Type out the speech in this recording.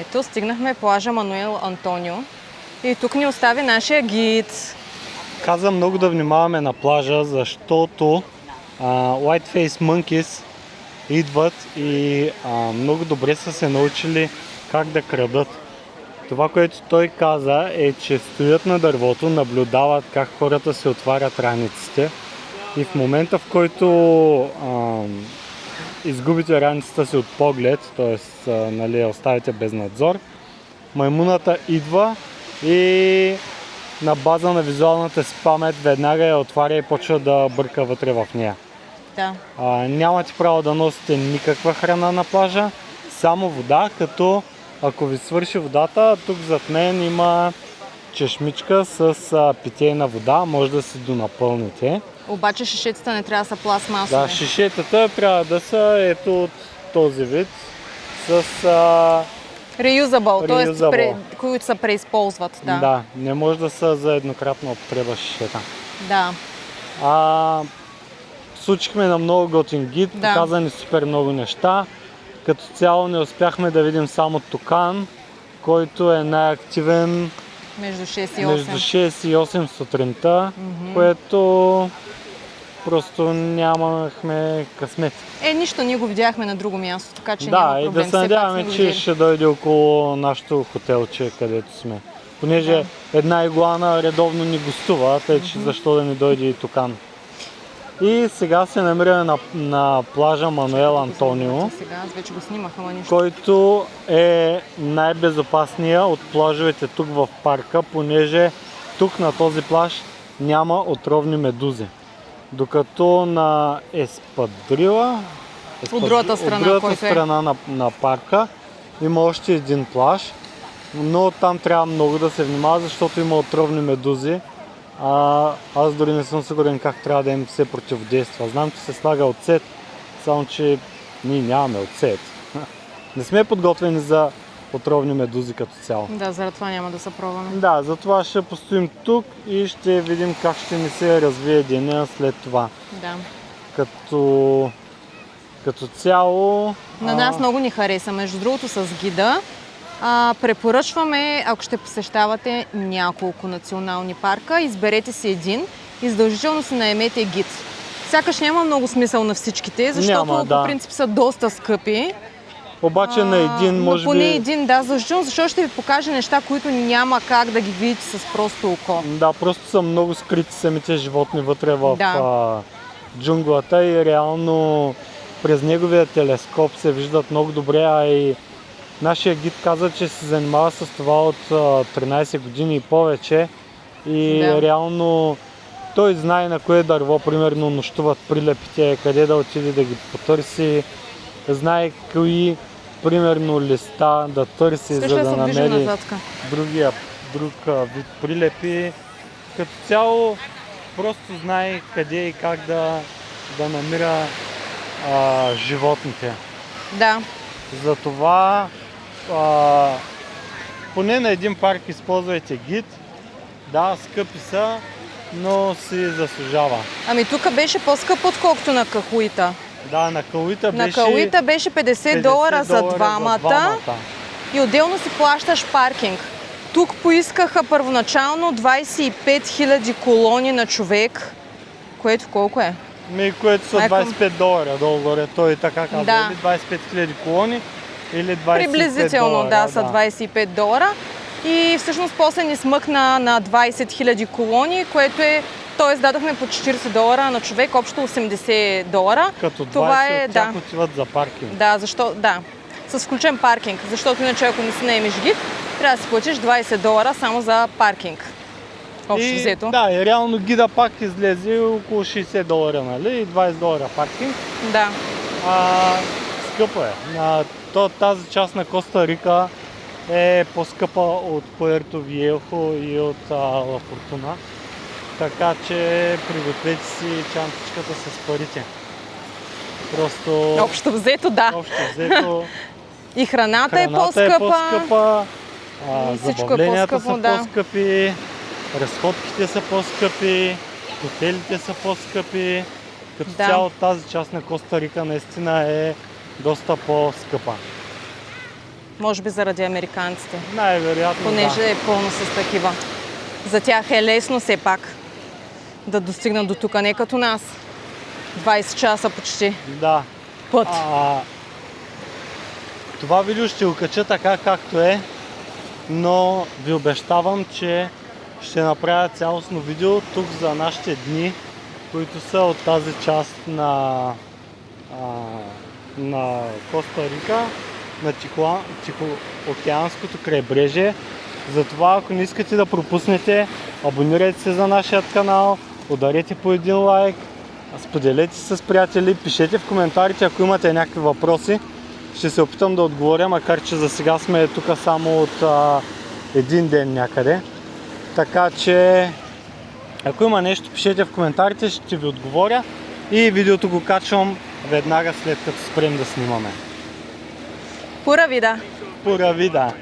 Ето, стигнахме плажа Мануел Антонио и тук ни остави нашия гид. Каза много да внимаваме на плажа, защото Whiteface Monkeys идват и много добре са се научили как да крадат. Това, което той каза е, че стоят на дървото, наблюдават как хората се отварят раниците и в момента, в който изгубите раницата си от поглед, т.е. нали, оставите без надзор, маймуната идва и на база на визуалната си памет веднага я отваря и почва да бърка вътре в нея. Да. Нямате право да носите никаква храна на плажа, само вода, като ако ви свърши водата, тук зад мен има чешмичка с питейна вода, може да си донапълните. Обаче шишетата не трябва да са пластмасови. Да, шишетата трябва да са ето от този вид с Reusable, т.е. които се преизползват. Да. Да, не може да са за еднократна употреба шишета. Да. Случихме на много готин гид, показа ни супер много неща. Като цяло не успяхме да видим само Тукан, който е най-активен между 6 и 8, между 6 и 8 сутринта, което просто нямахме късмет. Нищо, ние го видяхме на друго място, така че няма проблем. Да, и да се надяваме, че ще дойде около нашото хотелче, където сме. Понеже една игуана редовно ни гостува, тъй че защо да ни дойде и Тукан. И сега се намираме на плажа Мануел Антонио, вече го снимах, ама нищо. Който е най-безопасния от плажовете тук в парка, понеже тук на този плаж няма отровни медузи. Докато на Еспадрила, от другата страна на парка има още един плаж, но там трябва много да се внимава, защото има отровни медузи. Аз дори не съм сигурен как трябва да им се противодейства. Знам, че се слага оцет, само че ние нямаме оцет. Не сме подготвени за отровни медузи като цяло. Да, заради това няма да се пробваме. Да, затова ще постоим тук и ще видим как ще ни се развие деня след това. Да. Като цяло... На нас много ни хареса, между другото с гида. Препоръчваме, ако ще посещавате няколко национални парка, изберете си един и задължително си наемете гид. Сякаш няма много смисъл на всичките, защото по принцип са доста скъпи. Обаче на един може би... Поне един, да, защото ще ви покаже неща, които няма как да ги видите с просто око. Да, просто са много скрити самите животни вътре в джунглата и реално през неговия телескоп се виждат много добре, и нашия гид каза, че се занимава с това от 13 години и повече и реално той знае на кое дърво, примерно, нощуват прилепите, къде да отиде да ги потърси, знае кои, примерно, листа да търси, за да намери друг вид прилепи. Като цяло просто знае къде и как да намира животните. Да. Затова поне на един парк използвайте гид. Да, скъпи са, но си заслужава. Тук беше по-скъпо, отколкото на Кахуита. Да, на Кахуита беше $50 за двамата и отделно си плащаш паркинг. Тук поискаха първоначално 25 000 колони на човек, което колко е? Което са $25 долу-горе, той така казва, или 25 000 колони, или $25. Приблизително, са $25. И всъщност после ни смъкна на 20 000 колони, което е, т.е. дадохме по $40 на човек, общо $80. Като 20 от тях отиват за паркинг. С включен паркинг, защото иначе ако не си наемеш гид, трябва да си платиш $20 само за паркинг. Общо взето. Да, и реално гида пак излезе около $60, нали? И $20 паркинг. Да. Скъпо е. Тази част на Коста Рика е по-скъпа от Пуерто Виехо и от Ла Фортуна. Така че пригответе си чантичката с парите. Просто... Общо взето, да. И храната е по-скъпа. Забавленията са по-скъпи. Разходките са по-скъпи. Хотелите са по-скъпи. Като цяло тази част на Коста Рика наистина е доста по-скъпа. Може би заради американците, Най-вероятно понеже е пълно с такива. За тях е лесно все пак да достигнат до тук, не като нас. 20 часа почти Да. път. Това видео ще го кача така както е, но ви обещавам, че ще направя цялостно видео тук за нашите дни, които са от тази част на Коста Рика, на Тихоокеанското крайбрежие. Затова, ако не искате да пропуснете, абонирайте се за нашия канал, ударете по един лайк, споделете с приятели, пишете в коментарите, ако имате някакви въпроси. Ще се опитам да отговоря, макар че за сега сме тук само от един ден някъде. Така че, ако има нещо, пишете в коментарите, ще ви отговоря и видеото го качвам веднага след като спрем да снимаме. Пура вида! Пура вида!